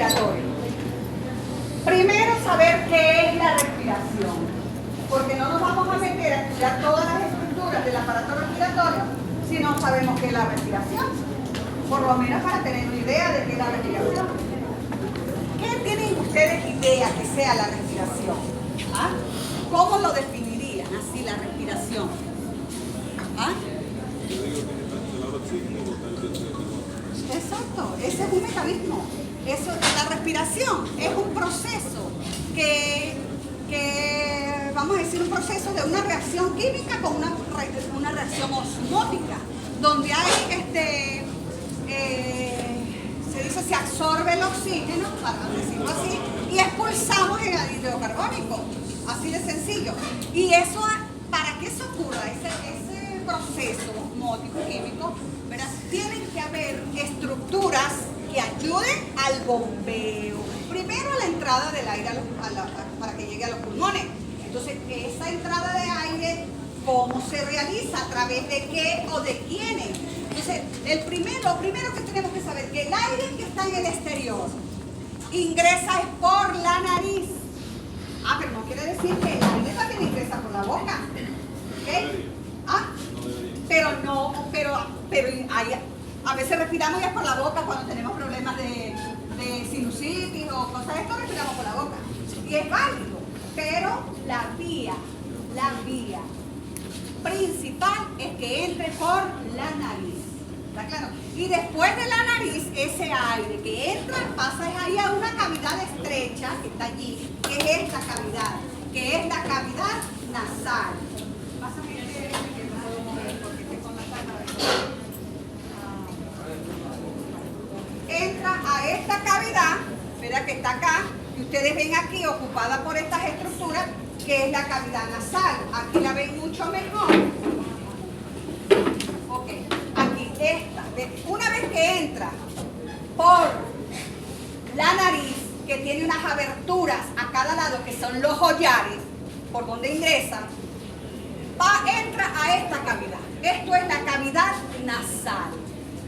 respiratorio. Primero, saber qué es la respiración, porque no nos vamos a meter a estudiar todas las estructuras del aparato respiratorio si no sabemos qué es la respiración, por lo menos para tener una idea de qué es la respiración. ¿Qué tienen ustedes idea que sea la respiración? ¿Ah? ¿Cómo lo definirían así la respiración? ¿Ah? Exacto, ese es un mecanismo. Eso, la respiración es un proceso que vamos a decir, un proceso de una reacción química con una reacción osmótica, donde hay se absorbe el oxígeno, para decirlo así, y expulsamos el anhídrido carbónico, así de sencillo. Y eso, para que eso ocurra, ese proceso osmótico químico, ¿verdad? Tienen que haber estructuras que ayuden al bombeo. Primero, la entrada del aire para que llegue a los pulmones. Entonces, esa entrada de aire, ¿cómo se realiza? ¿A través de qué o de quiénes? Entonces, lo primero que tenemos que saber, que el aire que está en el exterior ingresa es por la nariz. Ah, pero no quiere decir que el aire también ingresa por la boca. ¿Ok? Ah, pero a veces respiramos ya por la boca cuando tenemos problemas de sinusitis o cosas de esto, respiramos por la boca. Y es válido, pero la vía principal es que entre por la nariz. ¿Está claro? Y después de la nariz, ese aire que entra pasa ahí a una cavidad estrecha que está allí, que es esta cavidad, que es la cavidad nasal. Pásame el derecho que no puedo mover porque estoy con la cámara. Entra a esta cavidad, ¿verdad? Que está acá, y ustedes ven aquí ocupada por estas estructuras, que es la cavidad nasal. Aquí la ven mucho mejor. Ok, aquí esta. Una vez que entra por la nariz, que tiene unas aberturas a cada lado, que son los hollares, por donde ingresa, entra a esta cavidad. Esto es la cavidad nasal.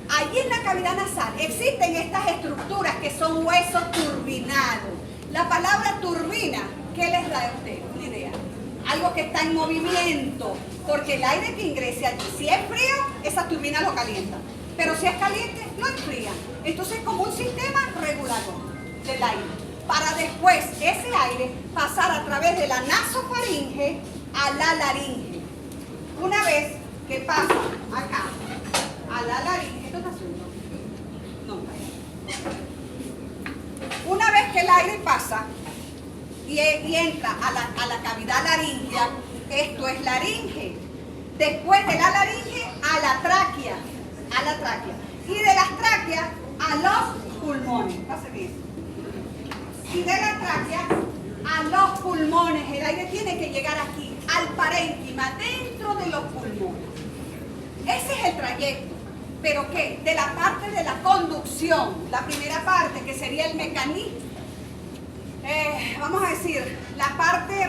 Allí en la cavidad nasal existen estas estructuras que son huesos turbinados. La palabra turbina, ¿qué les da a ustedes? Una idea. Algo que está en movimiento, porque el aire que ingrese allí, si es frío, esa turbina lo calienta. Pero si es caliente, lo enfría. Entonces, como un sistema regulador del aire. Para después ese aire pasar a través de la nasofaringe a la laringe. Una vez que pasa acá a la laringe, ¿esto está suyo? No. Una vez que el aire pasa y entra a la cavidad laringea, esto es laringe. Después de la laringe a la tráquea. Y de las tráqueas a los pulmones. Pásame eso. Y de la tráquea a los pulmones. El aire tiene que llegar aquí, al parénquima, dentro de los pulmones. Ese es el trayecto. ¿Pero qué? De la parte de la conducción. La primera parte, que sería el mecanismo. Vamos a decir, la parte de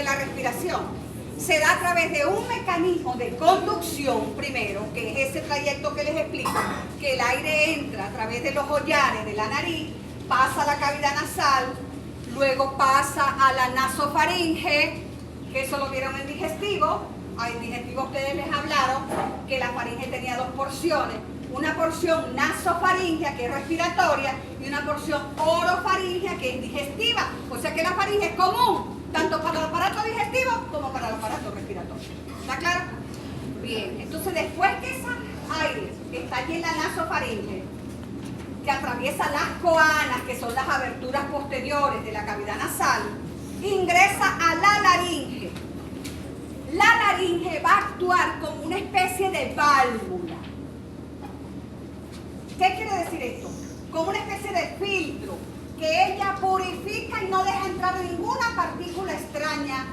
la respiración. Se da a través de un mecanismo de conducción primero, que es ese trayecto que les explico, que el aire entra a través de los hollares de la nariz, pasa a la cavidad nasal, luego pasa a la nasofaringe, que eso lo vieron en digestivo. En digestivo ustedes les hablaron que la faringe tenía dos porciones, una porción nasofaringea, que es respiratoria, y una porción orofaringea, que es digestiva. O sea que la faringe es común, tanto para el aparato digestivo como para el aparato respiratorio. ¿Está claro? Bien, entonces después que ese aire está allí en la nasofaringe, que atraviesa las coanas, que son las aberturas posteriores de la cavidad nasal, ingresa a la laringe. La laringe va a actuar como una especie de válvula. ¿Qué quiere decir esto? Como una especie de filtro, que ella purifica y no deja entrar ninguna partícula extraña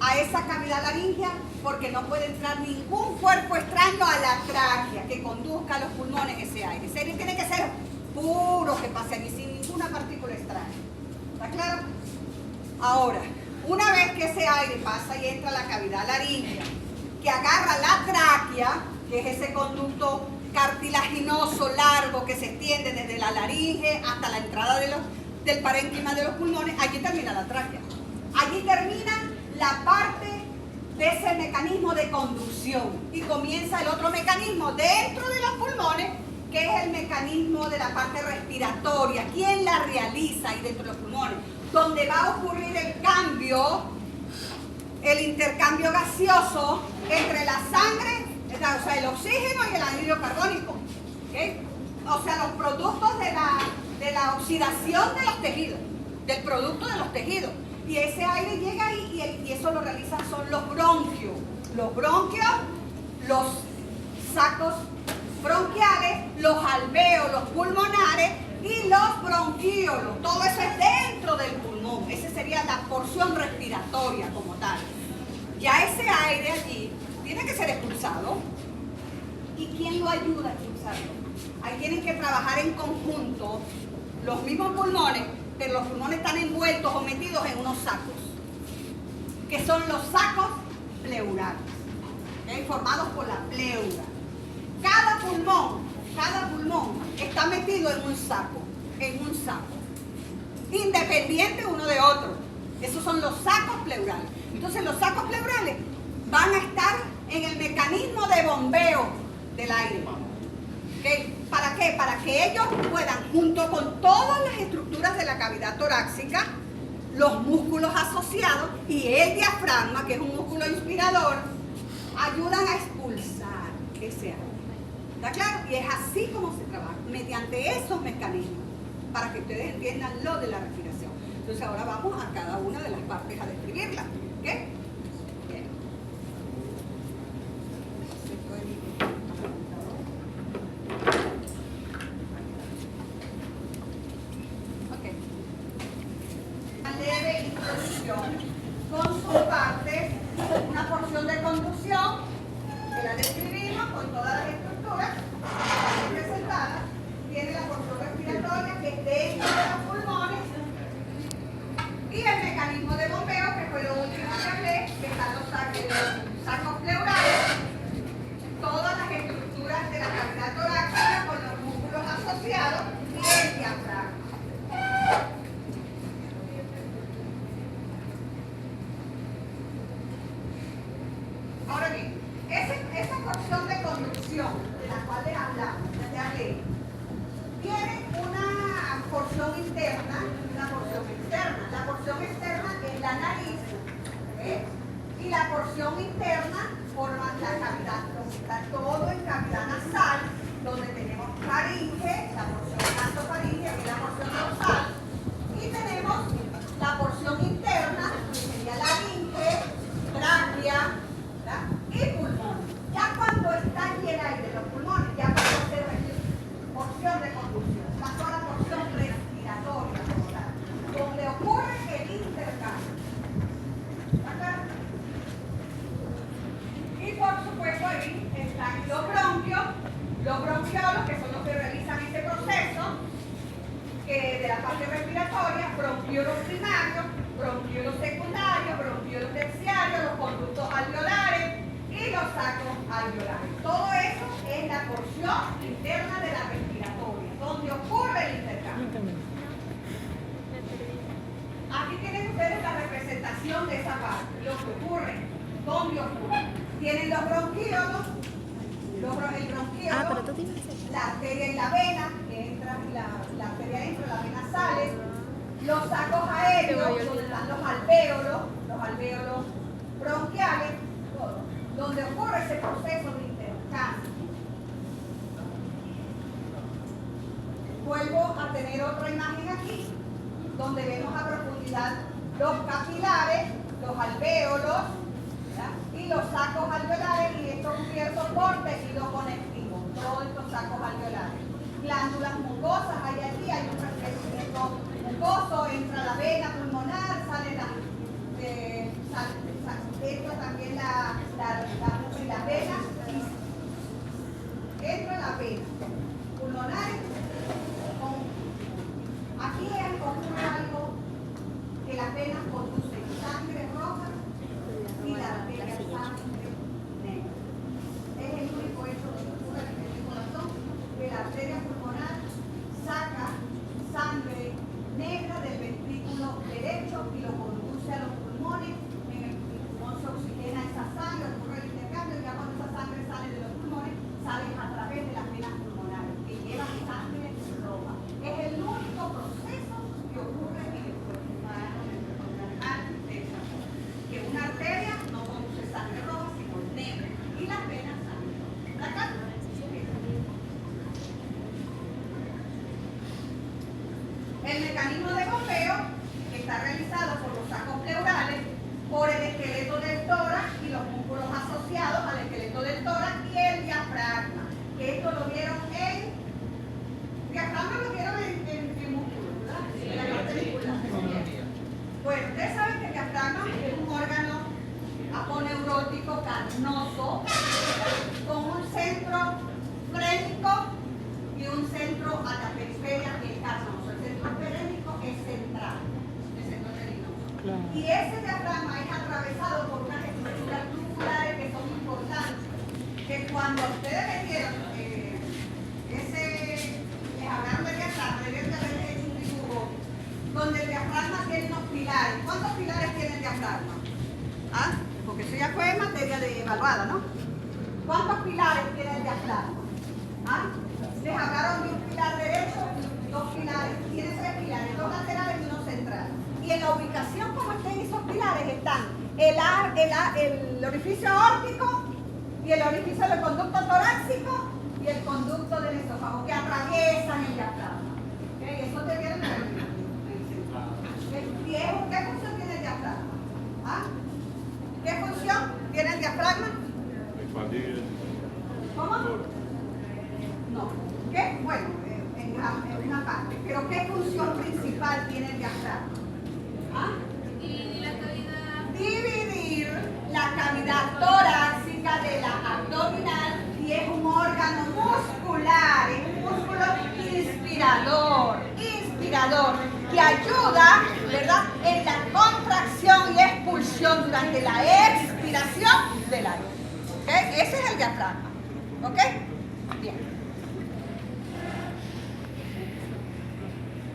a esa cavidad laringea, porque no puede entrar ningún cuerpo extraño a la tráquea que conduzca a los pulmones ese aire. Ese aire tiene que ser puro, que pase allí sin ninguna partícula extraña. ¿Está claro? Ahora, una vez que ese aire pasa y entra a la cavidad laringea, que agarra la tráquea, que es ese conducto cartilaginoso largo que se extiende desde la laringe hasta la entrada del parénquima de los pulmones. Allí termina la tráquea. Allí termina la parte de ese mecanismo de conducción y comienza el otro mecanismo dentro de los pulmones, que es el mecanismo de la parte respiratoria. ¿Quién la realiza ahí dentro de los pulmones? Donde va a ocurrir el cambio, el intercambio gaseoso entre la sangre, o sea, el oxígeno y el anhídrido carbónico. ¿Okay? O sea, los productos de la oxidación de los tejidos, del producto de los tejidos. Y ese aire llega ahí y eso lo realizan son los bronquios. Los bronquios, los sacos bronquiales, los alvéolos pulmonares y los bronquíolos. Todo eso es dentro del pulmón. Esa sería la porción respiratoria como tal. Ya ese aire allí tiene que ser expulsado. ¿Y quién lo ayuda a expulsarlo? Ahí tienen que trabajar en conjunto los mismos pulmones, pero los pulmones están envueltos o metidos en unos sacos, que son los sacos pleurales, ¿okay? Formados por la pleura. Cada pulmón está metido en un saco, independiente uno de otro. Esos son los sacos pleurales. Entonces los sacos pleurales van a estar en el mecanismo de bombeo del aire. ¿Okay? ¿Para qué? Para que ellos puedan, junto con todas las estructuras de la cavidad torácica, los músculos asociados y el diafragma, que es un músculo inspirador, ayudan a expulsar ese aire. ¿Está claro? Y es así como se trabaja, mediante esos mecanismos, para que ustedes entiendan lo de la respiración. Entonces ahora vamos a cada una de las partes a describirla. ¿Okay? Bien. Leve introducción con sus partes, una porción de conducción que la describimos con todas las estructuras representadas. Tiene la porción respiratoria que es dentro de los pulmones y el mecanismo de bombeo, que fue lo último que hablé, que están los sacos pleurales, todas las estructuras de la cavidad torácica con los músculos asociados y el diafragma. Ahora bien, esa porción de conducción de la cual les hablamos, les hablé, tiene una porción interna y una porción externa. La porción externa es la nariz, ¿eh? Y la porción interna forma la cavidad, está todo en cavidad nasal, donde tenemos faringe, la porción nasofaringe y la porción dorsal, y tenemos la porción interna, que sería laringe, tráquea, ¿verdad? Y pulmón. Ya cuando está allí el aire de los pulmones, ya puede ser porción de conducción, la sola porción respiratoria, donde ocurre el intercambio. ¿Verdad? Y por supuesto ahí están los bronquios, los bronquiolos, que son los que realizan este proceso de la parte respiratoria, bronquiolos primarios, bronquiolos secundarios, bronquiolos terciarios, los conductos alveolares y los sacos alveolares. Todo eso es la porción interna de la respiratoria, donde ocurre el intercambio. Aquí tienen ustedes la representación de esa parte, lo que ocurre, dónde ocurre. Tienen los bronquiolos, el bronquiolo, la arteria y la vena, que entra, la arteria entra, la vena sale, los sacos aéreos, donde están los alvéolos bronquiales, todo, donde ocurre ese proceso de intercambio. Vuelvo a tener otra imagen aquí, donde vemos a profundidad los capilares, los alvéolos, ¿verdad? Y los sacos alveolares, y esto cubierto por tejido conectivo, todos estos sacos alveolares. Glándulas mucosas hay allí, hay un revestimiento mucoso, entra la vena pulmonar, sale entra también la vena, entra la vena pulmonar. Aquí ocurre algo que las venas conducen sangre roja y la arteria sangre negra. Es el único hecho que ocurre en el corazón El mecanismo de goteo está realizado por los sacos pleurales, por el esqueleto del tórax y los músculos asociados al esqueleto del tórax y el diafragma. Que esto lo vieron en... Diafragma lo vieron en músculo, ¿verdad? En la parte muscular. Bueno, ustedes saben que el diafragma es un órgano aponeurótico carnoso con un centro frénico y un centro a la periferia que es carnoso. El centro frénico es central, el centro verinoso. Claro. Y ese diafragma es atravesado por unas estructuras musculares que son importantes, que cuando ustedes metieron les hablaron del diafragma, deben de haber hecho un dibujo donde el diafragma tiene unos pilares. ¿Cuántos pilares tiene el diafragma? ¿Ah? Porque eso ya fue materia de evaluada, ¿no? ¿Cuántos pilares tiene el diafragma? ¿Ah? Les hablaron de un pilar derecho, dos pilares. Tiene tres pilares, dos laterales y uno central. Y en la ubicación como estén esos pilares están el orificio aórtico y el orificio del conducto torácico y el conducto del esófago que atraviesan el diafragma. ¿Okay? Eso te viene ¿Qué función tiene el diafragma? ¿Ah? ¿Qué función tiene el diafragma? Expandir. ¿Cómo? No. ¿Qué? Bueno, en una parte. Pero ¿qué función principal tiene el diafragma? ¿Ah? Y la cavidad. Dividir la cavidad torácica de la abdominal y es un órgano muscular, es un músculo inspirador, que ayuda, ¿verdad?, en la contracción y expulsión durante la expiración del aire. ¿Okay? Ese es el diafragma. ¿Ok? Bien.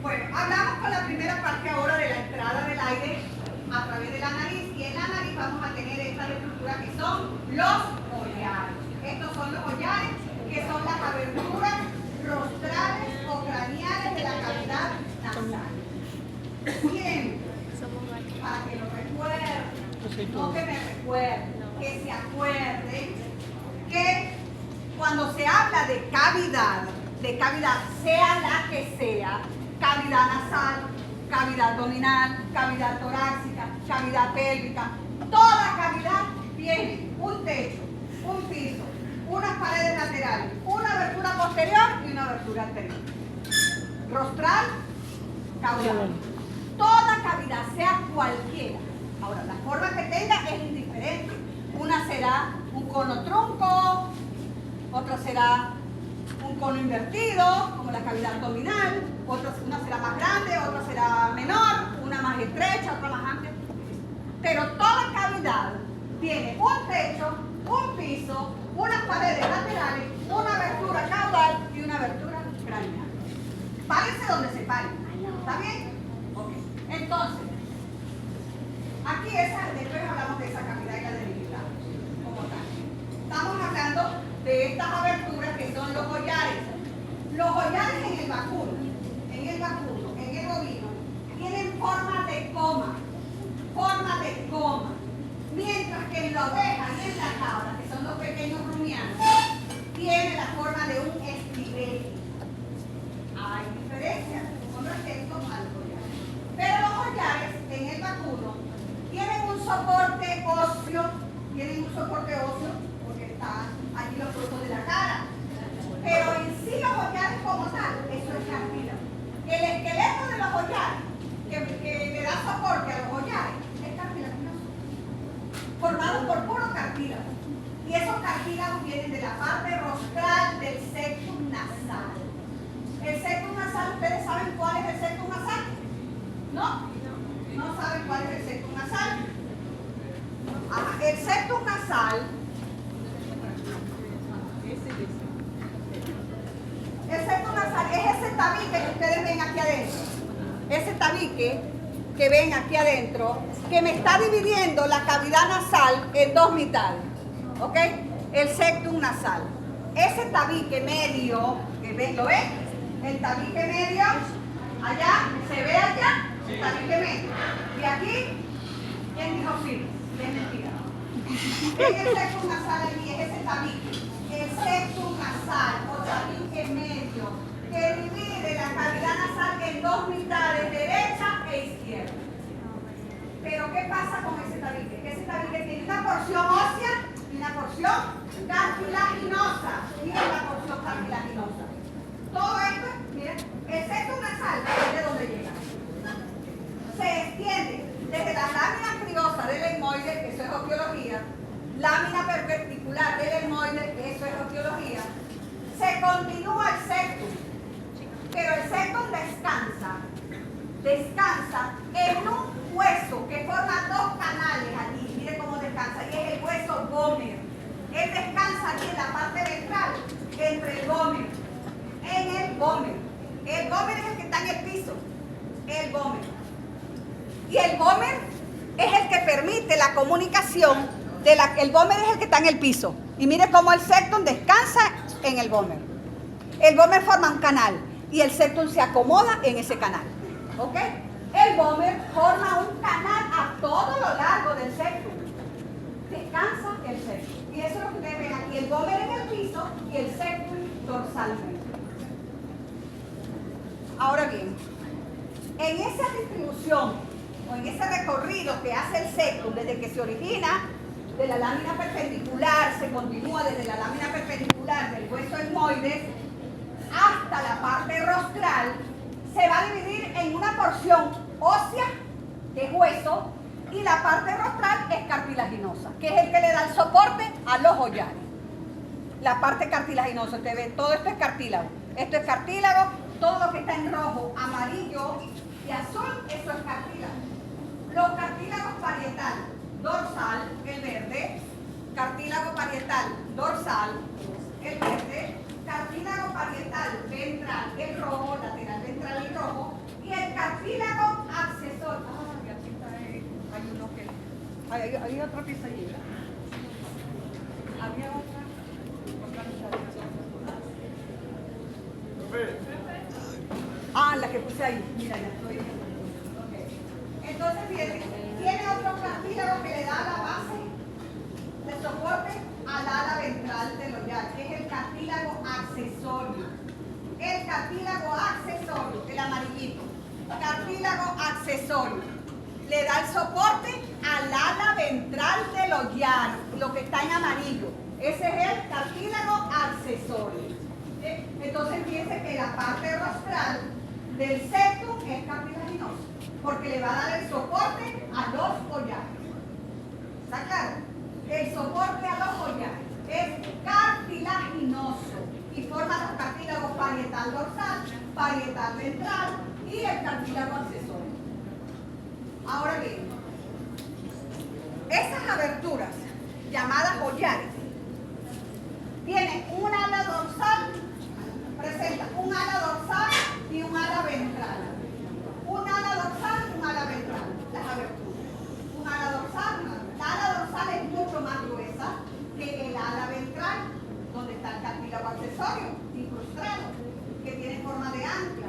Bueno, hablamos con la primera parte ahora de la entrada del aire a través de la nariz, y en la nariz vamos a tener estas estructuras que son los collares. Estos son los collares, que son las aberturas rostrales o craneales de la cavidad nasal. Bien, para que lo recuerden, no que me recuerden, que se acuerden que cuando se habla de cavidad, sea la que sea, cavidad nasal, cavidad abdominal, cavidad torácica, cavidad pélvica, toda cavidad tiene un techo, un piso, unas paredes laterales, una abertura posterior y una abertura anterior. Rostral, caudal. Toda cavidad, sea cualquiera. Ahora, la forma que tenga es indiferente. Una será un cono trunco, otra será un cono invertido, como la cavidad abdominal, una será más grande, otra será menor, una más estrecha, otra más amplia. Pero toda cavidad tiene un techo, un piso, unas paredes laterales, una abertura caudal y una abertura craneal. Párense donde se paren. ¿Está bien? Ok. Entonces, aquí después hablamos de esa cavidad y la debilidad como tal. Estamos hablando de estas aberturas que son los collares. Los collares en el vacuno, en el bovino, tienen forma de coma. Mientras que en la oveja y en la cabra, que son los pequeños rumianos, tiene la forma de un estilete. Hay diferencias con respecto al collar. Pero los collares en el vacuno tienen un soporte óseo, porque están allí los frutos de la cara. Pero en sí los collares como tal, eso es cartílago. El esqueleto de los collares, que le da soporte a los collares, es cartilaginoso, formado por puro cartílago. Y esos cartílagos vienen de la parte rostral del septum nasal. El septum nasal, ¿ustedes saben cuál es el septum nasal? ¿No? ¿No saben cuál es el septum nasal? El septum nasal es ese tabique que ustedes ven aquí adentro. Ese tabique que ven aquí adentro, que me está dividiendo la cavidad nasal en dos mitades. ¿Ok? El septum nasal. Ese tabique medio, que ven, ¿lo ven? El tabique medio, allá, ¿se ve allá? El tabique medio. Y aquí, ¿quién dijo sí? Es mentira. En el septum nasal aquí es ese tabique. El septum nasal o tabique medio, que divide la cavidad nasal en dos mitades. pasa con ese tabique? Que ese tabique tiene una porción ósea y una porción cartilaginosa. Miren la porción cartilaginosa. Todo esto, miren, excepto una sal, ¿de dónde llega? Se extiende desde las láminas criosas del etmoide, que eso es osteología, lámina perpendicular del etmoide, que eso es osteología, se continúa el septum, pero el septum descansa en un hueso que forma dos canales allí, mire cómo descansa, y es el hueso gómero. Él descansa aquí en la parte ventral, entre el gómero, en el gómero. El gómero es el que está en el piso, el gómero. Y el gómero es el que permite la comunicación, el gómero es el que está en el piso. Y mire cómo el septum descansa en el gómero. El gómero forma un canal y el septum se acomoda en ese canal. ¿Ok? El gómero forma un canal a todo lo largo del septum. Descansa el septum. Y eso es lo que ustedes ven aquí, el gómero en el piso y el septum dorsalmente. Ahora bien, en esa distribución o en ese recorrido que hace el septum desde que se origina de la lámina perpendicular, se continúa desde la lámina perpendicular del hueso etmoides hasta la parte rostral, se va a dividir en una porción ósea, que es hueso, y la parte rostral es cartilaginosa, que es el que le da el soporte a los joyares. La parte cartilaginosa, ustedes ven, todo esto es cartílago. Esto es cartílago, todo lo que está en rojo, amarillo y azul, eso es cartílago. Los cartílagos parietal, dorsal, el verde, cartílago parietal, dorsal, el verde, cartílago parietal ventral, el rojo, lateral ventral y rojo, y el cartílago accesorio. Ah, aquí está, hay uno que... Hay otra pieza allí, ¿verdad? Había otra. Ah, la que puse ahí. Mira, ya estoy. Okay. Entonces, fíjense, tiene otro cartílago que le da la base de soporte al ala ventral del oyar, que es el cartílago accesorio. El cartílago accesorio, el amarillito. Cartílago accesorio. Le da el soporte al ala ventral del oyar, lo que está en amarillo. Ese es el cartílago accesorio. Entonces fíjense que la parte rostral del septum es cartilaginosa, porque le va a dar el soporte a los collares. ¿Está claro? El soporte a los collares es cartilaginoso y forma los cartílagos parietal dorsal, parietal ventral y el cartílago accesorio. Ahora bien, esas aberturas llamadas collares tienen un ala dorsal, presenta un ala dorsal y un ala ventral. Un ala dorsal y un ala ventral, las aberturas. Un ala dorsal, la ala dorsal es mucho más gruesa que el ala ventral, donde está el cartílago accesorio, incrustado, que tiene forma de ancla.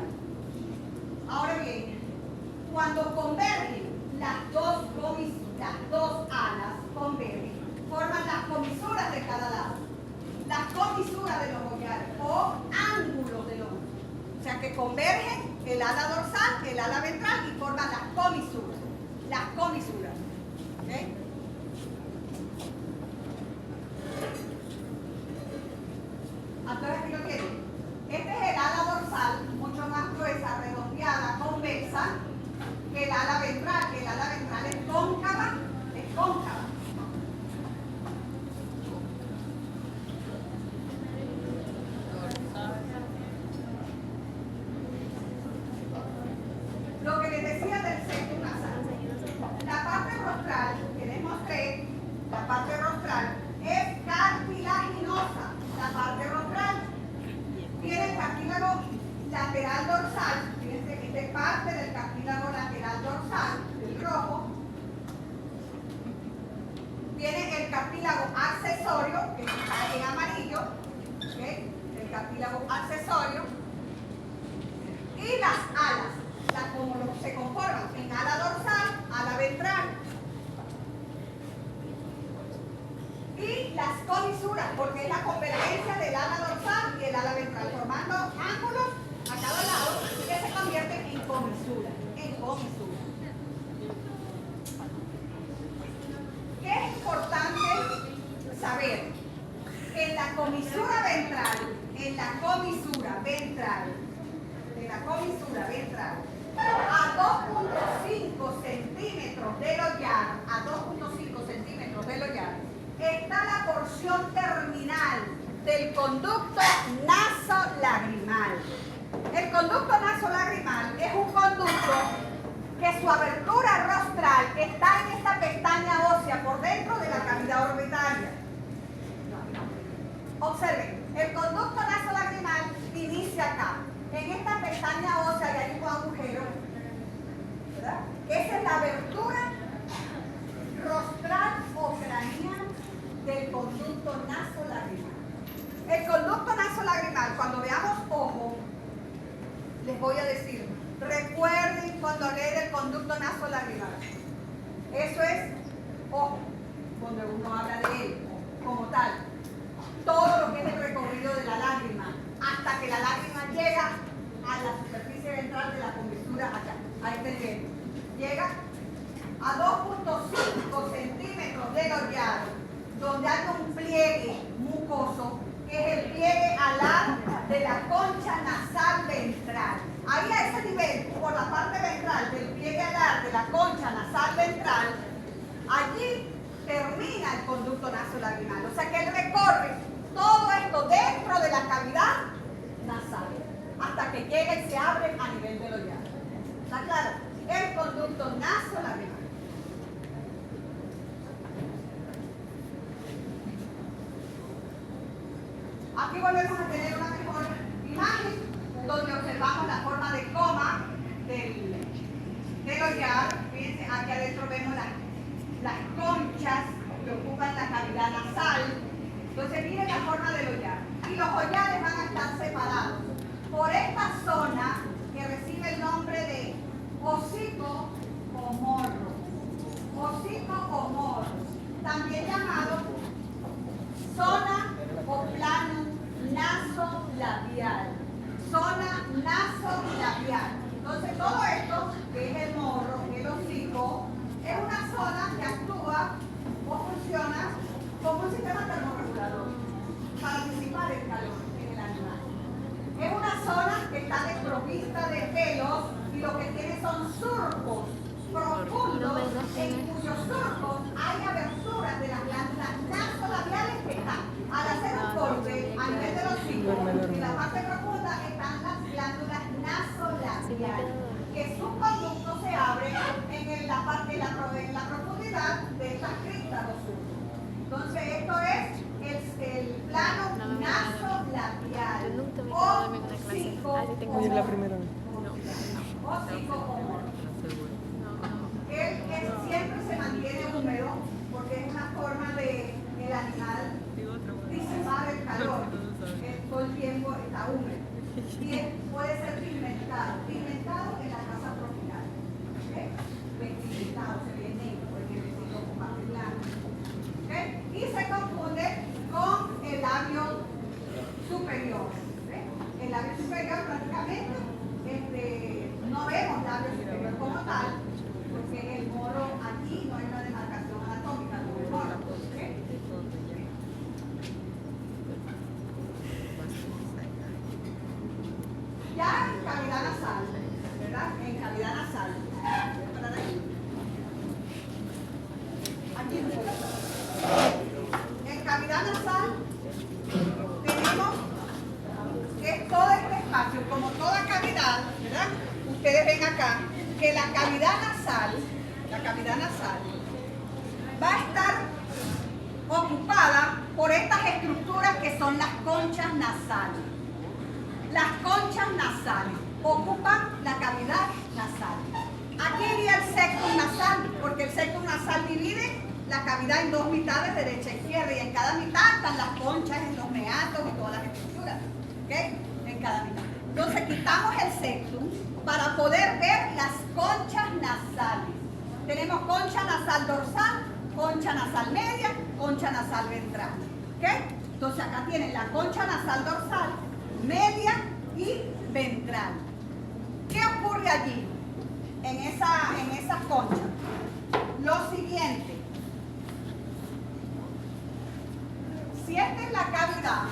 Ahora bien, cuando convergen las dos alas, convergen, forman las comisuras de cada lado. Las comisuras de los collares o ángulos del hombro. O sea que convergen el ala dorsal, el ala ventral y forman las comisuras. Las comisuras. ¿Okay? Entonces aquí lo tienen. Este es el ala dorsal, mucho más gruesa, redondeada, convexa, que el ala ventral. El ala ventral es cóncava, es cóncava. Lo que les decía del septum nasal. La parte rostral, que les mostré, la parte rostral es cartilaginosa. La parte rostral tiene el cartílago lateral dorsal. Fíjense que esta es parte del cartílago lateral dorsal, el rojo. Tiene el cartílago accesorio, que está en amarillo. ¿Okay? El cartílago accesorio. Y las alas. Como se conforman en ala dorsal, ala ventral y las comisuras, porque es la convergencia del ala dorsal y el ala ventral, formando ángulos a cada lado que se convierten en comisuras, abertura ventral a 2.5 centímetros del hollar, está la porción terminal del conducto nasolagrimal. El conducto nasolagrimal es un conducto que su abertura rostral está en esta pestaña ósea por dentro de la cavidad orbitaria. Observen, el conducto nasolagrimal inicia acá. En esta pestaña ósea hay un agujero, ¿verdad? Esa es la abertura rostral o craneal del conducto nasolagrimal. El conducto nasolagrimal, cuando veamos ojo, les voy a decir, recuerden cuando hablé del conducto nasolagrimal. Eso es ojo, donde uno habla de él como tal. Todo lo que es el recorrido de la lágrima, hasta que la lágrima llega a la superficie ventral de la comisura acá, a este nivel. Llega a 2.5 centímetros del hollado, donde hay un pliegue mucoso, que es el pliegue alar de la concha nasal ventral. Ahí a ese nivel, por la parte ventral del pliegue alar de la concha nasal ventral, allí termina el conducto nasolagrimal. O sea que él recorre todo esto dentro de la cavidad nasal, hasta que llega y se abre a nivel del hollado. ¿Está claro? El conducto nasolagrimal. Aquí volvemos a tener una mejor imagen, donde observamos la forma de coma del hollar. Fíjense, aquí adentro vemos las conchas que ocupan la cavidad nasal. Entonces miren la forma del hollar. Y los hollares van a estar separados por esta zona que recibe el nombre de hocico o morro. Hocico o morro. También llamado zona o plano nasolabial. Zona nasolabial. Entonces todo esto, que es el morro, el hocico, es una zona que actúa o funciona como un sistema termorregulador para disipar el calor en el animal. Es una zona que está desprovista de pelos y lo que tiene son surcos profundos en cuyos surcos hay aberturas de las glándulas nasolabiales que están. Al hacer un corte a nivel de los hocicos, en la parte profunda están las glándulas nasolabiales, que su conducto se abre en la profundidad de estas cristas o surcos. Entonces esto es el plano nasolabial. Es la primera vez. Hocico o morro. Él siempre se mantiene húmedo porque es una forma de el animal disipar el calor. Todo el tiempo está húmedo. Y puede ser pigmentado. Pigmentado en la casa tropical. ¿Okay? Pigmentado, se ve negro porque el vestido con parte blanco. ¿Okay? Y se confunde con el labio superior. ¿Okay? El labio superior prácticamente no vemos labio superior como tal, porque el morro aquí no hay una demarcación anatómica como el morro. ¿Okay? Ya en cavidad nasal, ¿verdad? En cavidad nasal. Aquí en cavidad nasal tenemos que todo este espacio, como toda cavidad, ¿verdad? Ustedes ven acá que la cavidad nasal va a estar ocupada por estas estructuras que son las conchas nasales. Las conchas nasales ocupan la cavidad nasal. Aquí iría el septum nasal, porque el septum nasal divide la cavidad en dos mitades, derecha e izquierda, y en cada mitad están las conchas, en los meatos y todas las estructuras. ¿Ok? En cada mitad. Entonces quitamos el septum para poder ver las conchas nasales. Tenemos concha nasal dorsal, concha nasal media, concha nasal ventral. ¿Ok? Entonces acá tienen la concha nasal dorsal, media y ventral. ¿Qué ocurre allí? En esas conchas. Lo siguiente. Si esta es la cavidad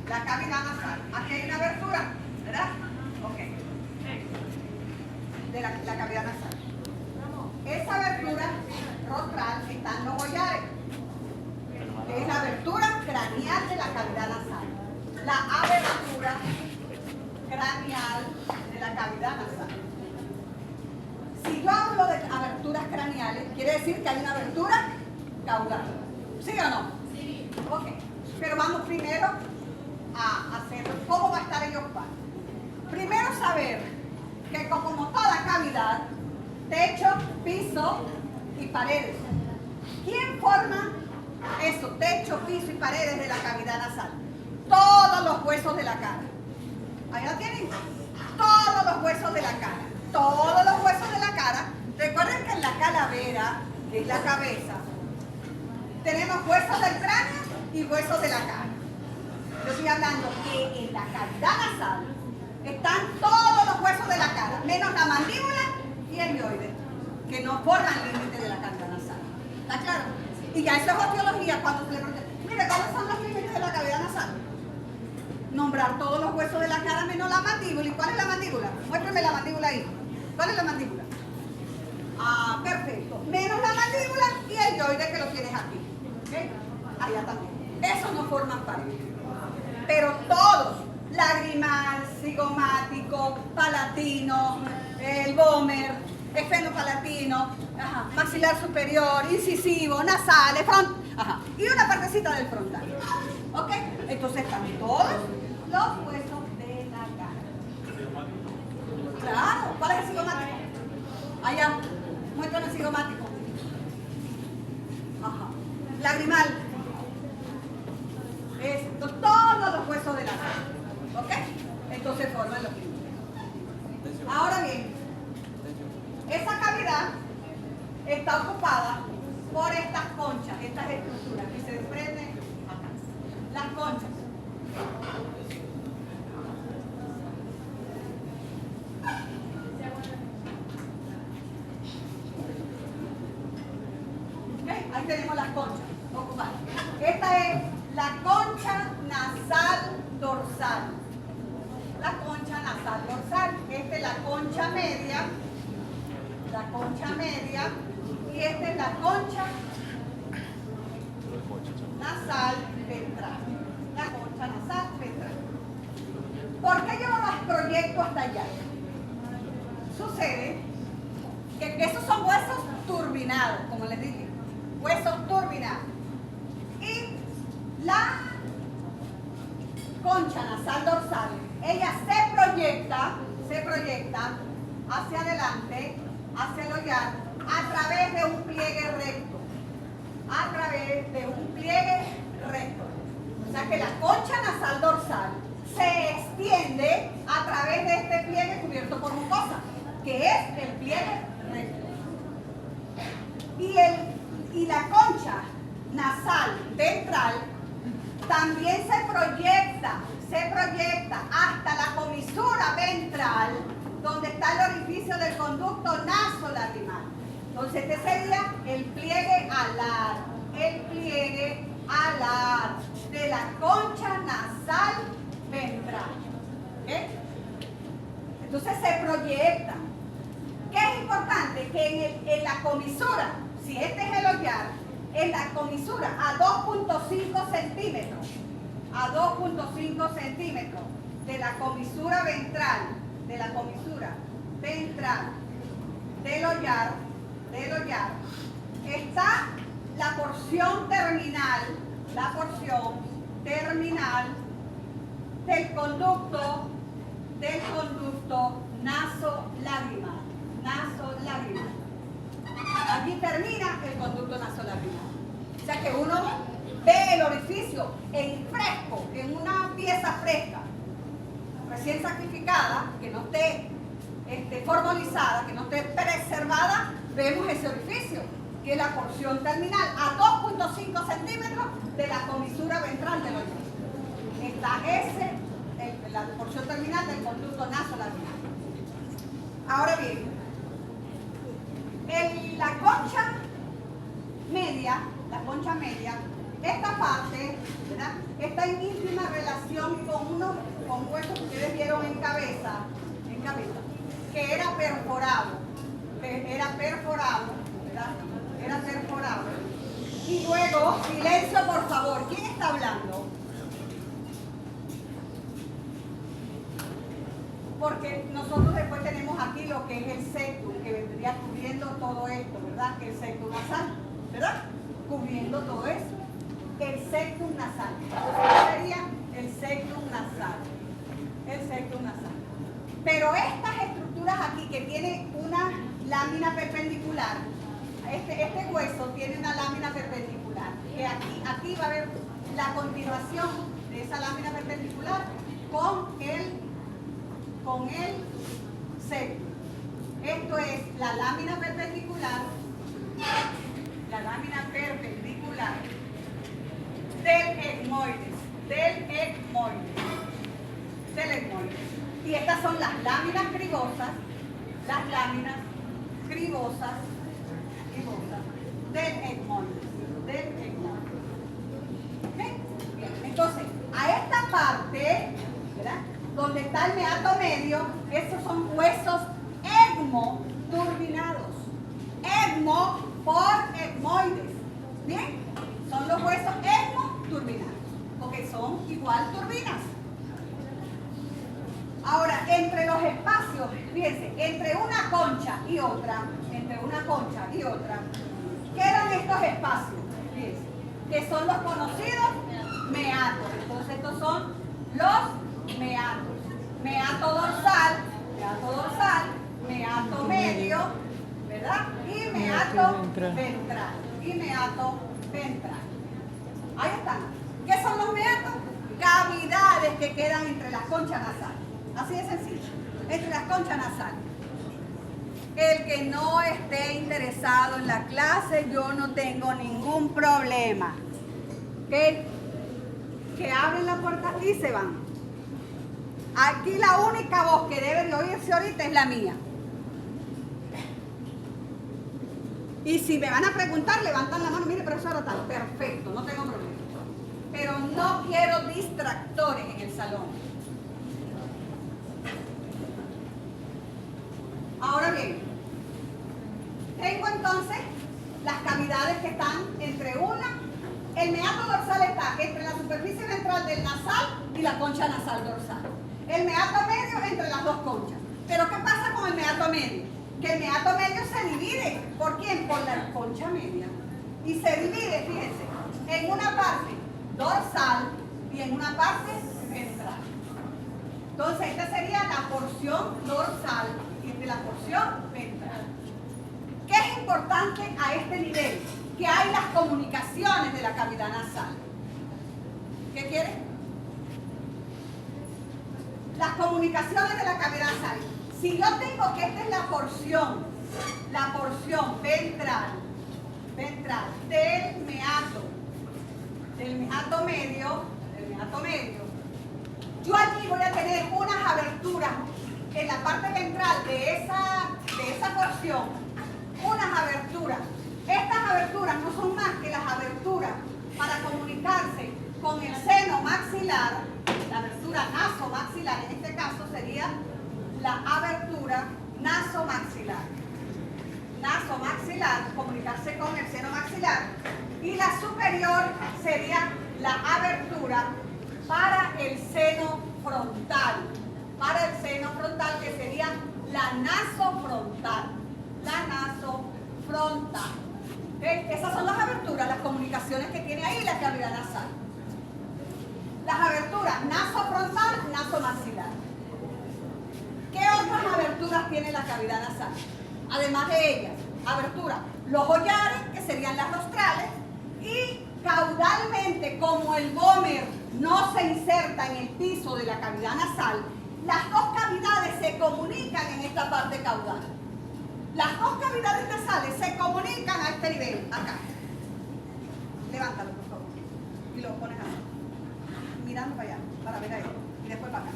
nasal, aquí hay una abertura, ¿verdad? Ok. la cavidad nasal. Esa abertura rostral está en los collares, que es la abertura craneal de la cavidad nasal. La abertura craneal de la cavidad nasal. Si yo hablo de aberturas craneales, quiere decir que hay una abertura caudal. ¿Sí o no? Sí. Ok. Pero vamos primero a hacer cómo va a estar el ocular. Primero saber que como toda cavidad, techo, piso y paredes. ¿Quién forma eso? Techo, piso y paredes de la cavidad nasal. Todos los huesos de la cara. Ahí lo tienen. Todos los huesos de la cara. Todos los huesos de la cara. Recuerden que en la calavera, que es la cabeza, tenemos huesos del cráneo y huesos de la cara. Yo estoy hablando que en la cavidad nasal están todos los huesos de la cara, menos la mandíbula y el mioide, que no forman el límite de la cavidad nasal. ¿Está claro? Y ya eso es osteología cuando se le pregunta, mire, ¿cuáles son los límites de la cavidad nasal? Nombrar todos los huesos de la cara menos la mandíbula. ¿Y cuál es la mandíbula? Muéstrame la mandíbula ahí. ¿Cuál es la mandíbula? Ah, perfecto. Menos la mandíbula y el mioide que lo tienes aquí. ¿Okay? Allá también. Esos no forman parte. Pero todos, lagrimal, cigomático, palatino, el vomer, esfenopalatino, maxilar superior, incisivo, nasales, y una partecita del frontal. ¿Ok? Entonces están todos los huesos de la cara. Claro, ¿cuál es el cigomático? Allá, muéstrame el cigomático. Lagrimal. Todos los huesos de la cara. ¿Ok? Entonces forman los límites. Ahora bien, esa cavidad está ocupada por estas conchas, estas estructuras que se desprenden acá. Las conchas. ¿Okay? Ahí tenemos las conchas ocupadas. Esta es la concha nasal dorsal. La concha nasal dorsal. Esta es la concha media. La concha media. Y esta es la concha nasal ventral. La concha nasal ventral. ¿Por qué yo no las proyecto hasta allá? Sucede que esos son huesos turbinados, como les dije. Huesos turbinados. Y la concha nasal dorsal, ella se proyecta hacia adelante, hacia el hollar, a través de un pliegue recto. A través de un pliegue recto. O sea que la concha nasal dorsal se extiende a través de este pliegue cubierto por mucosa, que es el pliegue recto. Y la concha nasal ventral también se proyecta hasta la comisura ventral, donde está el orificio del conducto nasolagrimal. Entonces este sería el pliegue alar de la concha nasal ventral. ¿Okay? Entonces se proyecta. ¿Qué es importante? Que en la comisura, si este es el hollar, en la comisura a 2.5 centímetros, de la comisura ventral, del hollar, está la porción terminal del conducto nasolagrimal. Aquí termina el conducto nasolagrimal. O sea que uno ve el orificio en fresco, en una pieza fresca, recién sacrificada, que no esté formalizada, que no esté preservada, vemos ese orificio, que es la porción terminal, a 2.5 centímetros de la comisura ventral del hoyo. Está la porción terminal del conducto nasolagrimal. Ahora bien, la concha media, esta parte, ¿verdad?, está en íntima relación con huesos que ustedes vieron en cabeza. que era perforado, ¿verdad? Era perforado. Y luego, silencio por favor, ¿quién está hablando? Porque nosotros después tenemos aquí lo que es el septum, que vendría cubriendo todo esto, ¿verdad? El septum nasal, ¿verdad? Cubriendo todo eso. El septum nasal. Entonces sería el septum nasal. El septum nasal. Pero estas estructuras aquí que tienen una lámina perpendicular, este hueso tiene una lámina perpendicular, que aquí va a haber la continuación de esa lámina perpendicular con el septum. Esto es la lámina perpendicular del etmoides. Y estas son las láminas cribosas del etmoides. ¿Okay? Bien, entonces, a esta parte, ¿verdad?, donde está el meato medio, esos son huesos etmoturbinados. Etmo por etmoides. ¿Bien? Son los huesos etmoturbinados, porque son igual turbinas. Ahora, entre los espacios, fíjense, entre una concha y otra, quedan estos espacios, fíjense, que son los conocidos meatos. Entonces, estos son los meatos. Meato dorsal, meato medio, ¿verdad? Y meato ventral. Ahí están. ¿Qué son los meatos? Cavidades que quedan entre las conchas nasales. Así de sencillo. Entre las conchas nasales. El que no esté interesado en la clase, yo no tengo ningún problema. Que abren la puerta y se van. Aquí la única voz que debe de oírse ahorita es la mía. Y si me van a preguntar, levantan la mano. Mire, profesora, tal. Perfecto, no tengo problema. Pero no quiero distractores en el salón. Ahora bien, tengo entonces las cavidades que están entre una. El meato dorsal está entre la superficie ventral del nasal y la concha nasal dorsal. El meato medio entre las dos conchas. Pero ¿qué pasa con el meato medio? Que el meato medio se divide. ¿Por quién? Por la concha media. Y se divide, fíjense, en una parte dorsal y en una parte ventral. Entonces, esta sería la porción dorsal y esta es la porción ventral. ¿Qué es importante a este nivel? Que hay las comunicaciones de la cavidad nasal. ¿Qué quiere? Las comunicaciones de la cavidad nasal. Si yo tengo que esta es la porción ventral del meato medio, yo aquí voy a tener unas aberturas en la parte ventral de esa porción, unas aberturas. Estas aberturas no son más que las aberturas para comunicarse con el seno maxilar, la abertura nasomaxilar, en este caso sería la abertura nasomaxilar. Comunicarse con el seno maxilar. Y la superior sería la abertura para el seno frontal. Que sería la nasofrontal. ¿Okay? Esas son las aberturas, las comunicaciones que tiene ahí la cavidad nasal. Las aberturas nasofrontal, nasomaxilar. ¿Qué otras aberturas tiene la cavidad nasal? Además de ellas, abertura, los hollares, que serían las rostrales, y caudalmente, como el gómer no se inserta en el piso de la cavidad nasal, las dos cavidades se comunican en esta parte caudal. Las dos cavidades nasales se comunican a este nivel, acá. Levántalo, por favor. Y lo pones así. Mirando para allá, para ver a él. Y después para acá.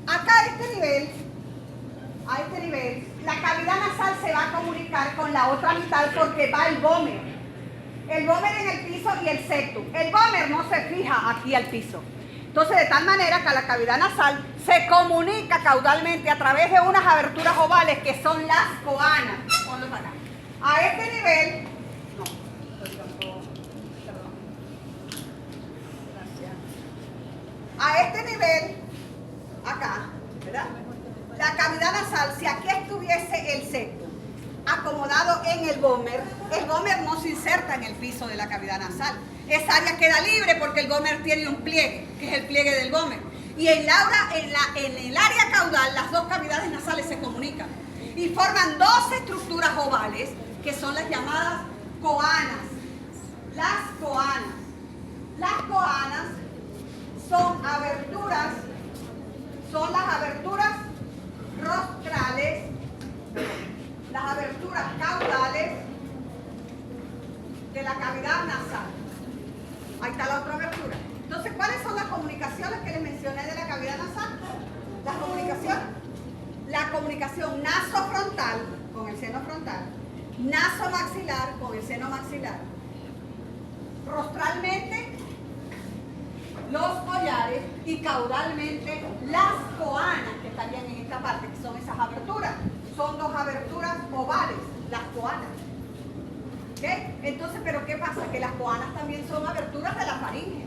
Acá a este nivel, la cavidad nasal se va a comunicar con la otra mitad porque va el gómer. El gómer en el piso y el septum. El gómer no se fija aquí al piso. Entonces, de tal manera que la cavidad nasal se comunica caudalmente a través de unas aberturas ovales que son las coanas. Ponlos acá. A este nivel, no, perdón. Gracias. A este nivel, acá, ¿verdad? La cavidad nasal, si aquí estuviese el septum acomodado en el gómer no se inserta en el piso de la cavidad nasal. Esa área queda libre porque el gómer tiene un pliegue, que es el pliegue del gómer. Y en el área caudal, las dos cavidades nasales se comunican y forman dos estructuras ovales que son las llamadas coanas. Las coanas son las aberturas rostrales, las aberturas caudales de la cavidad nasal. Ahí está la otra abertura. Entonces, ¿cuáles son las comunicaciones que les mencioné de la cavidad nasal? Las comunicaciones. La comunicación nasofrontal con el seno frontal, nasomaxilar con el seno maxilar, rostralmente los collares y caudalmente las coanas que estarían en esta parte, que son esas aberturas. Son dos aberturas ovales, las coanas. ¿Okay? Entonces, ¿pero qué pasa? Que las coanas también son aberturas de la faringe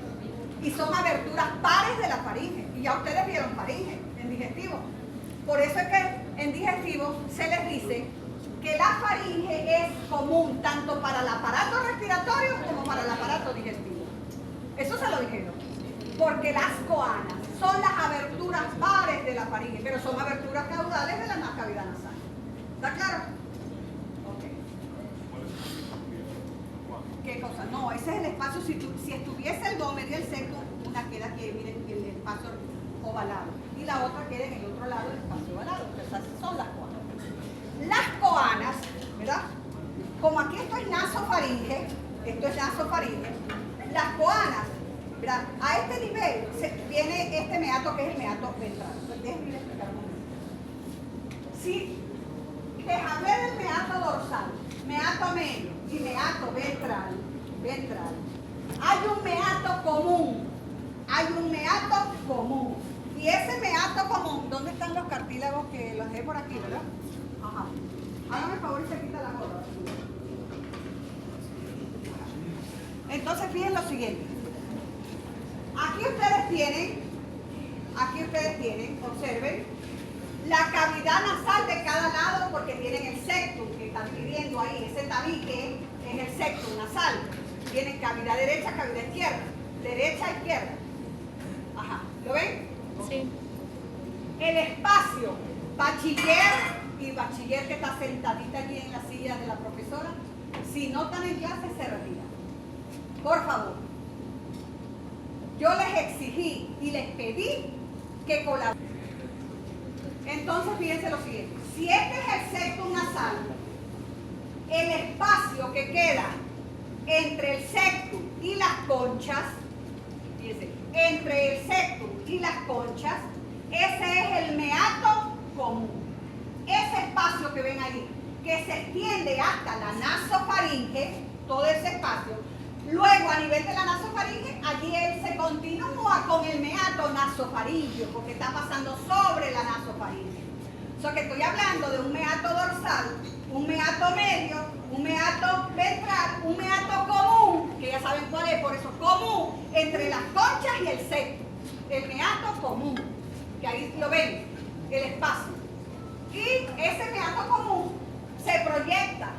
y son aberturas pares de la faringe. Y ya ustedes vieron faringe en digestivo. Por eso es que en digestivo se les dice que la faringe es común tanto para el aparato respiratorio como para el aparato digestivo. Eso se lo dijeron. Porque las coanas son las aberturas pares de la faringe, pero son aberturas caudales de la cavidad nasal. ¿Está claro? Ok. ¿Qué cosa? No, ese es el espacio. Si estuviese el gómer y el septum, una queda aquí, miren, el espacio ovalado. Y la otra queda en el otro lado, el espacio ovalado. Esas son las coanas. Las coanas, ¿verdad? Como aquí esto es nasofaringe, las coanas, ¿verdad? A este nivel viene este meato que es el meato ventral. Déjenme explicar un momento. Si les hablé del meato dorsal, meato medio y meato ventral, hay un meato común. Y ese meato común, ¿dónde están los cartílagos que los dejé por aquí, verdad? Ajá. Hágame el favor y se quita la gorra. Entonces, fíjense lo siguiente. Aquí ustedes tienen, observen, la cavidad nasal de cada lado porque tienen el septum que están dividiendo ahí, ese tabique es el septum nasal. Tienen cavidad derecha, cavidad izquierda, derecha, izquierda. Ajá, ¿lo ven? Sí. El espacio, bachiller que está sentadita allí en la silla de la profesora, si no están en clase se retira. Por favor. Yo les exigí y les pedí que colaboren. Entonces, fíjense lo siguiente. Si este es el septum nasal, el espacio que queda entre el septum y las conchas, fíjense, entre el septum y las conchas, ese es el meato común. Ese espacio que ven ahí, que se extiende hasta la nasofaringe, todo ese espacio. Luego, a nivel de la nasofaringe, allí él se continúa con el meato nasofaringeo, porque está pasando sobre la nasofaringe. O sea que estoy hablando de un meato dorsal, un meato medio, un meato ventral, un meato común, que ya saben cuál es, por eso común, entre las conchas y el septum. El meato común, que ahí lo ven, el espacio. Y ese meato común se proyecta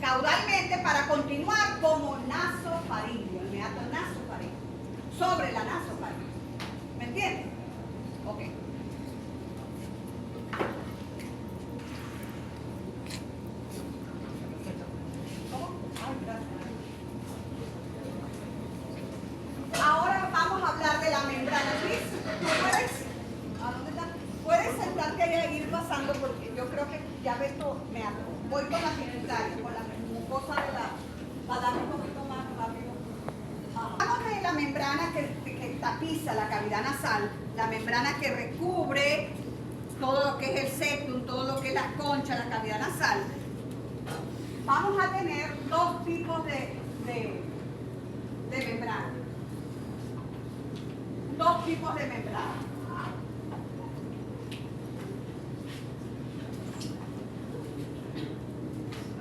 caudalmente para continuar como nasofaringeo, el meato nasofaringeo, sobre la nasofaringe. ¿Me entienden? Ok. ¿Cómo? Ay, gracias. Ahora vamos a hablar de la membrana. Luis, ¿a dónde está? Puedes sentarte allá e ir pasando porque yo creo que ya ves todo. Voy con la secretaria, con la mucosa de la... para darle un poquito más rápido. Hablamos de la membrana que tapiza la cavidad nasal, la membrana que recubre todo lo que es el septum, todo lo que es la concha, la cavidad nasal. Vamos a tener dos tipos de membrana. dos tipos de membrana.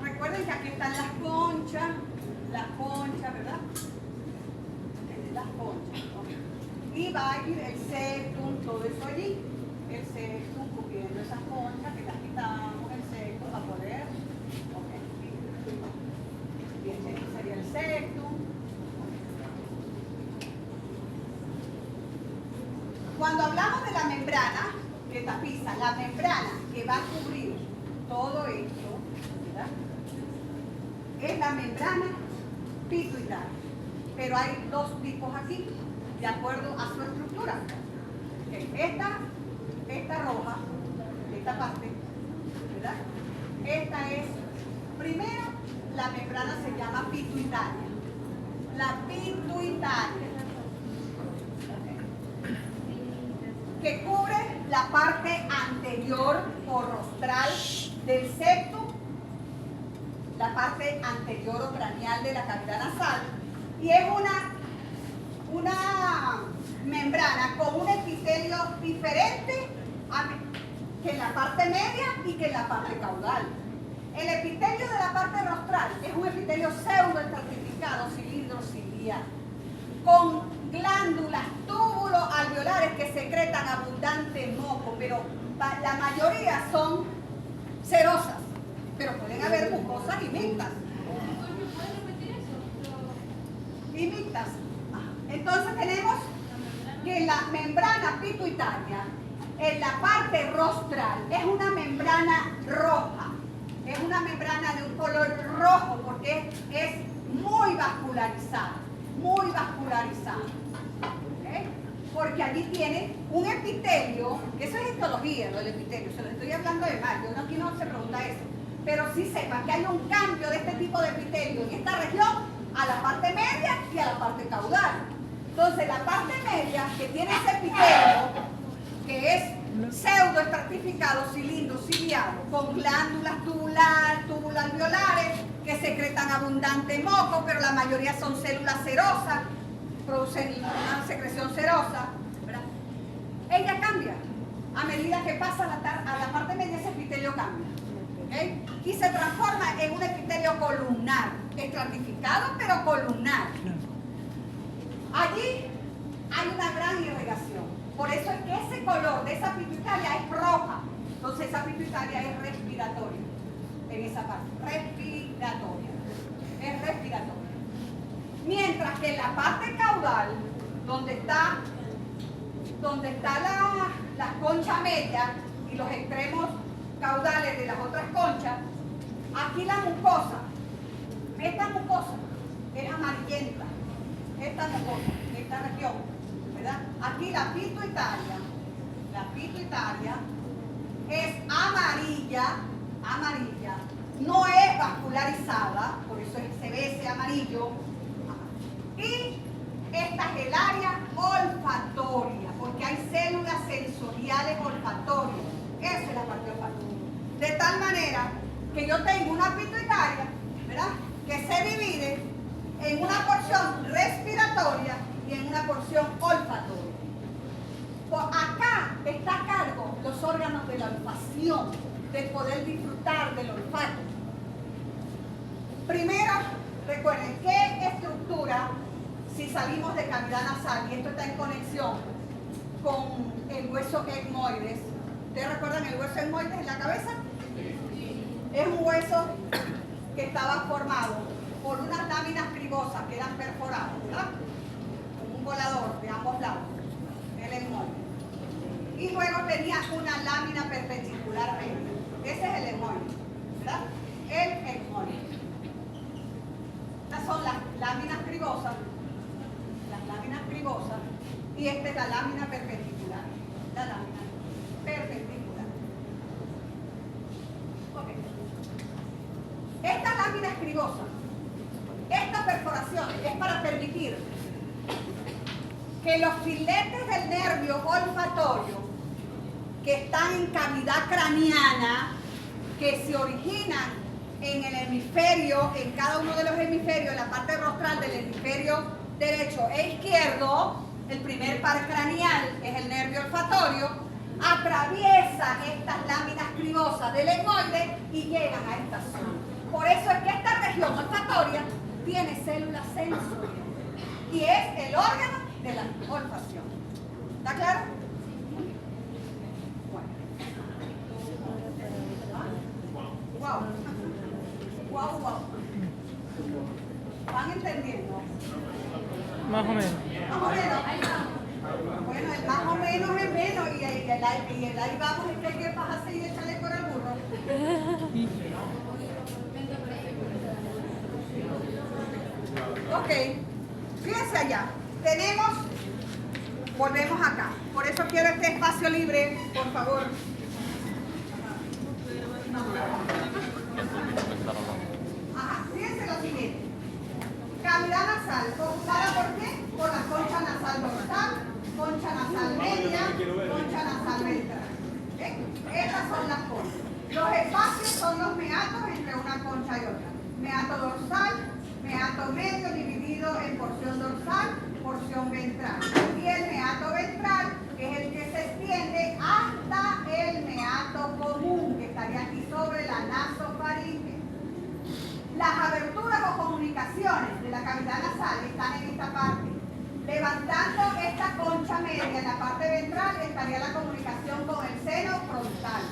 Recuerden que aquí están las conchas, ¿verdad? Las conchas, ¿no? Y va a ir el septum, todo eso allí. El septum cubriendo esas conchas, que las quitamos el septum para poder. Ok, bien, este sería el septum. Cuando hablamos de la membrana que tapiza, la membrana que va a cubrir todo esto, ¿verdad? Es la membrana pituitaria. Pero hay dos tipos aquí, de acuerdo a su estructura. Esta roja, esta parte, ¿verdad? Esta es, primero, la membrana se llama pituitaria. La pituitaria. Que cubre la parte anterior o rostral del septum, la parte anterior o craneal de la cavidad nasal, y es una membrana con un epitelio diferente que en la parte media y que en la parte caudal. El epitelio de la parte rostral es un epitelio pseudoestratificado, cilindro ciliar, con glándulas, túbulos alveolares que secretan abundante moco, pero la mayoría son cerosas, pero pueden haber mucosas y mixtas. ¿Puedes repetir eso? Y mixtas. Entonces tenemos que la membrana pituitaria, en la parte rostral, es una membrana roja. Es una membrana de un color rojo porque es muy vascularizada. Muy vascularizada. ¿Okay? Porque allí tiene un epitelio, que eso es histología, lo del epitelio, se lo estoy hablando de mal, yo aquí no se pregunta eso, pero sí sepan que hay un cambio de este tipo de epitelio en esta región a la parte media y a la parte caudal. Entonces la parte media, que tiene ese epitelio, que es pseudoestratificado, cilindro ciliado, con glándulas tubular alveolares que secretan abundante moco, pero la mayoría son células cerosas, producen una secreción cerosa, ¿verdad? Ella cambia a medida que pasa a la parte media, ese epitelio cambia, ¿okay? Y se transforma en un epitelio columnar, estratificado pero columnar. Allí hay una gran irrigación. Por eso es que ese color de esa pituitaria es roja. Entonces esa pituitaria es respiratoria. En esa parte. Respiratoria. Es respiratoria. Mientras que en la parte caudal, donde está la concha media y los extremos caudales de las otras conchas, aquí la mucosa, esta mucosa es amarillenta. Esta mucosa, esta región, ¿verdad? Aquí la pituitaria es amarilla, no es vascularizada, por eso se ve ese amarillo. Y esta es el área olfatoria, porque hay células sensoriales olfatorias. Esa es la parte olfatoria. De tal manera que yo tengo una pituitaria, ¿verdad?, que se divide en una porción respiratoria y en una porción olfatoria. Pues acá está a cargo los órganos de la olfacción, de poder disfrutar del olfato. Primero, recuerden qué estructura, si salimos de cavidad nasal, y esto está en conexión con el hueso etmoides. ¿Ustedes recuerdan el hueso etmoides en la cabeza? Es un hueso que estaba formado por unas láminas cribosas que eran perforadas, ¿verdad? Como un volador de ambos lados, el etmoides. Y luego tenía una lámina perpendicular media. Ese es el etmoides, ¿verdad? El etmoides. Estas son las láminas cribosas, y esta es la lámina perpendicular. La lámina perpendicular. Ok. Esta lámina cribosa, esta perforación es para permitir que los filetes del nervio olfatorio que están en cavidad craneana, que se originan en el hemisferio, en cada uno de los hemisferios, en la parte rostral del hemisferio derecho e izquierdo, el primer par craneal, que es el nervio olfatorio, atraviesa estas láminas cribosas del etmoide y llegan a esta zona. Por eso es que esta región olfatoria tiene células sensoriales y es el órgano de la olfacción. ¿Está claro? Wow. Wow, wow. ¿Van entendiendo? Más o menos. Más o menos. Bueno, el más o menos es menos y el ahí vamos es que hay que bajarse y echarle por el burro. Ok, fíjense allá. Volvemos acá. Por eso quiero este espacio libre, por favor. Ajá, fíjense lo siguiente. Cavidad nasal, ¿computada por qué? Por la concha nasal dorsal, concha nasal media, concha nasal ventral. Estas son las conchas. Los espacios son los meatos entre una concha y otra. Meato dorsal, meato medio dividido en porción dorsal, porción ventral. Y el meato ventral es el que se extiende hasta el meato común, que estaría aquí sobre la nasofaringe. Las aberturas o comunicaciones de la cavidad nasal están en esta parte. Levantando esta concha media en la parte ventral estaría la comunicación con el seno frontal.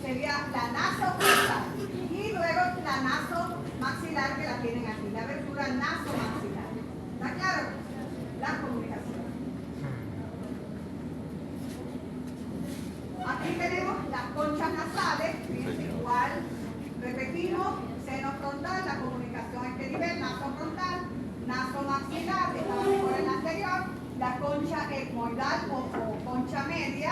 Sería la nasofrontal. Y luego la nasomaxilar que la tienen aquí, la abertura nasomaxilar. ¿Está claro? La comunicación. Aquí tenemos las conchas nasales, fíjense igual, repetimos, seno frontal, la comunicación a este nivel, nasofrontal, nasomaxilar, que estaba mejor en la anterior, la concha etmoidal o concha media,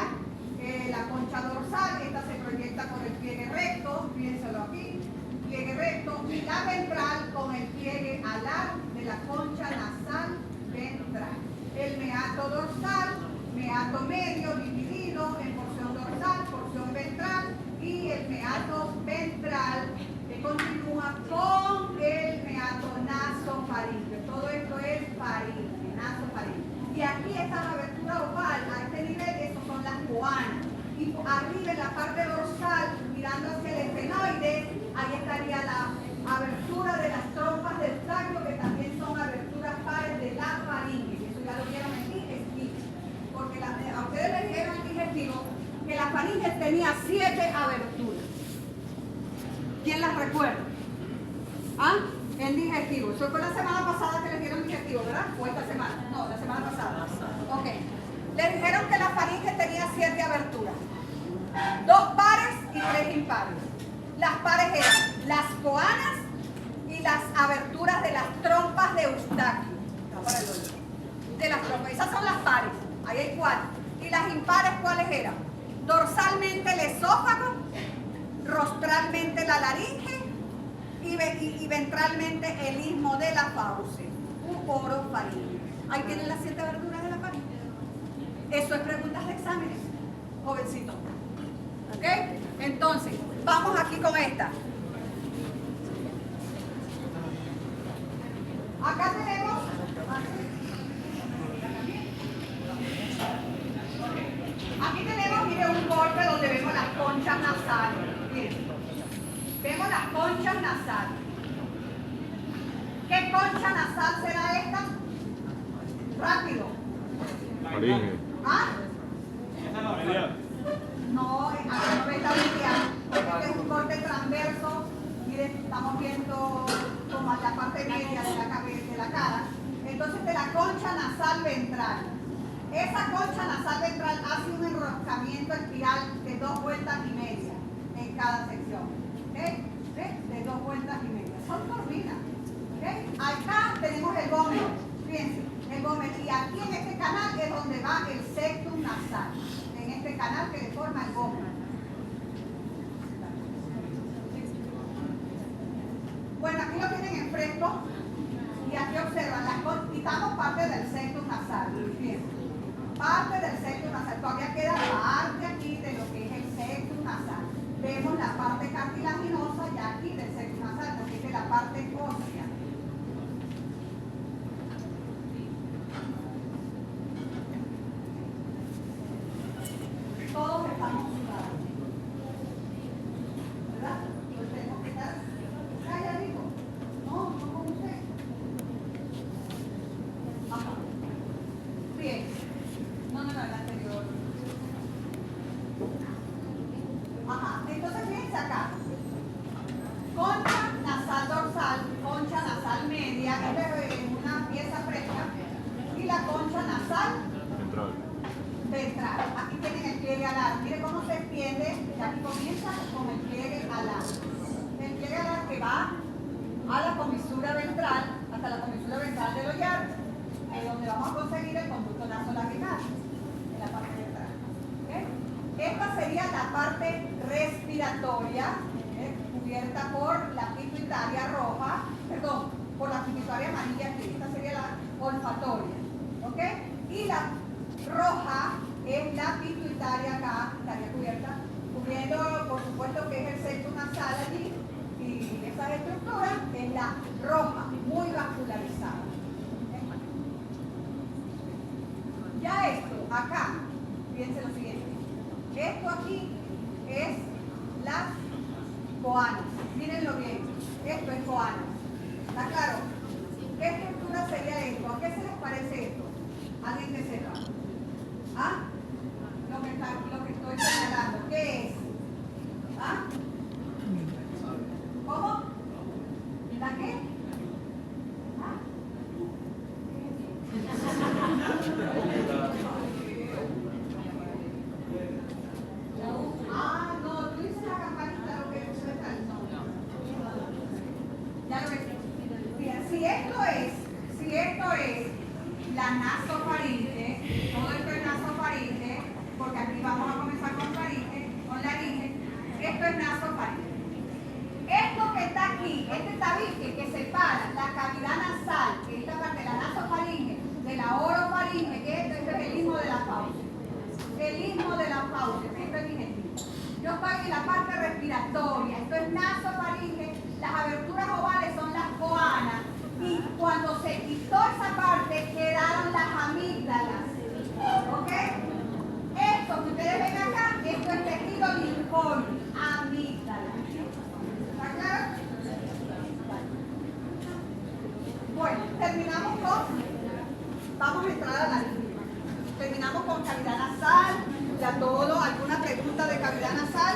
la concha dorsal, esta se proyecta con el pliegue recto, piénsalo aquí, pliegue recto, y la ventral con el pliegue alar de la concha nasal ventral. El meato dorsal, meato medio dividido en porción dorsal, porción ventral, y el meato ventral que continúa con el meato nasofaringe. Todo esto es faringe, nasofaringe. Y aquí esta abertura oval, a este nivel, esas son las coanas. Y arriba en la parte dorsal, mirando hacia el esfenoide, ahí estaría la abertura de las trompas del tráqueo, que también son aberturas pares de la faringe. Eso ya lo vieron en digestivo. Porque a ustedes les dijeron en digestivo que la faringe tenía 7 aberturas. ¿Quién las recuerda? ¿Ah? En digestivo. Eso fue la semana pasada que les dieron digestivo, ¿verdad? ¿O esta semana? No, la semana pasada. Ok. Les dijeron que la faringe tenía 7 aberturas. 2 pares y 3 impares. Las pares eran las coanas y las aberturas de las trompas de Eustaquio. De las trompas. Esas son las pares. Ahí hay 4. ¿Y las impares cuáles eran? Dorsalmente el esófago, rostralmente la laringe y ventralmente el istmo de la fauce, orofaringe. Ahí tienen las 7 aberturas de la faringe. Eso es preguntas de exámenes, jovencito. ¿Ok? Entonces, vamos aquí con esta. Acá tenemos... Aquí tenemos, mire, un corte donde vemos las conchas nasales. Bien. Vemos las conchas nasales. ¿Qué concha nasal será esta? Rápido. Faringe. ¿Ah? No, no está medial. Este es un corte transverso. Miren, estamos viendo como la parte media de la cabeza, de la cara. Entonces, de la concha nasal ventral. Esa concha nasal ventral hace un enroscamiento espiral de 2 vueltas y media en cada sección. ¿Okay? De 2 vueltas y media. Son turbinas. ¿Okay? Acá tenemos el gómez. Fíjense, el gómez. Y aquí en este canal es donde va el septum nasal. En este canal que le forma el gómez. Bueno, aquí lo tienen en fresco. Y aquí observan, quitamos parte del septum nasal. Fíjense. Parte del septum nasal. Todavía queda parte aquí de lo que es el septum nasal. Vemos la parte cartilaginosa ya aquí del septum nasal, porque es la parte ósea. fosa nasal Ventral. ventral. Aquí tienen el pliegue alar. Mire cómo se extiende. Y aquí comienza con el pliegue alar. El pliegue alar que va a la comisura ventral, hasta la comisura ventral del ollar, donde vamos a conseguir el conducto nasolacrimal, en la parte ventral. ¿Okay? Esta sería la parte respiratoria, cubierta por la pituitaria roja, perdón, por la pituitaria amarilla aquí. Esta sería la olfatoria. ¿Ok? Y la roja es la pituitaria acá, estaría cubierta, cubriendo por supuesto que es el septum nasal allí, y esa estructura es la roja, muy vascularizada. Ya esto, acá, fíjense lo siguiente, esto aquí es las coanas, mírenlo bien, esto es coanas, ¿está claro? ¿Qué estructura sería esto? ¿A qué se les parece esto? ¿Alguien que sepa? ¿Ah? Lo que estoy señalando, ¿qué es? ¿Ah? ¿Cómo? ¿La qué? ¿Ah? Ah, no, tú dices la campanita, lo que es el no. Ya lo ves. Bien, si esto es la nasofaringe, todo esto es nasofaringe, porque aquí vamos a comenzar con faringe, con laringe, esto es nasofaringe. Esto que está aquí, este tabique que separa la cavidad nasal, que es esta parte de la nasofaringe, de la orofaringe, que esto es el istmo de la fauce. El istmo de la fauce, esto es digestivo. Yo estoy en la parte respiratoria, esto es nasofaringe, las aberturas ovales son las coanas, y cuando se quitó esa parte quedaron las amígdalas. ¿Ok? Esto que ustedes ven acá, esto es tejido linfóide, amígdala. ¿Está claro? Bueno, terminamos vamos a entrar a la línea. Terminamos con cavidad nasal, ya todo, alguna pregunta de cavidad nasal.